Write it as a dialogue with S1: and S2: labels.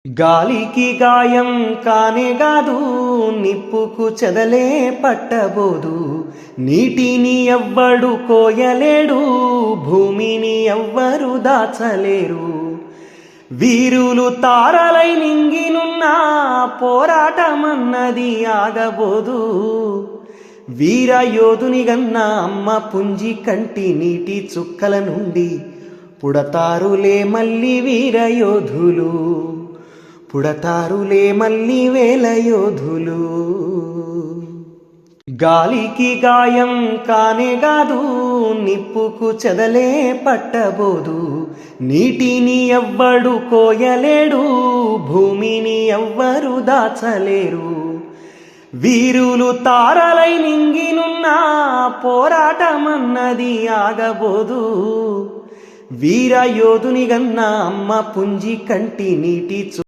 S1: గాలికి గాయం కానేగాదు, నిప్పుకు చెదలే పట్టబోదు. నీటిని ఎవ్వడు కోయలేడు, భూమిని ఎవ్వరు దాచలేరు. వీరులు తారలై నింగినున్నా పోరాటమన్నది ఆగబోదు. వీరయోధుని గన్న అమ్మ పుంజి కంటి నీటి చుక్కల నుండి పుడతారులే మళ్ళీ వీరయోధులు, పుడతారులే మళ్ళీ వేల యోధులు. గాలికి గాయం కానేగాదు, నిప్పుకు చెదలే పట్టబోదు. నీటిని ఎవ్వడు కోయలేడు, భూమిని ఎవ్వరు దాచలేరు. వీరులు తారలై నింగినున్నా పోరాటమన్నది ఆగబోదు. వీరయోధుని గన్న అమ్మ పుంజి కంటి నీటి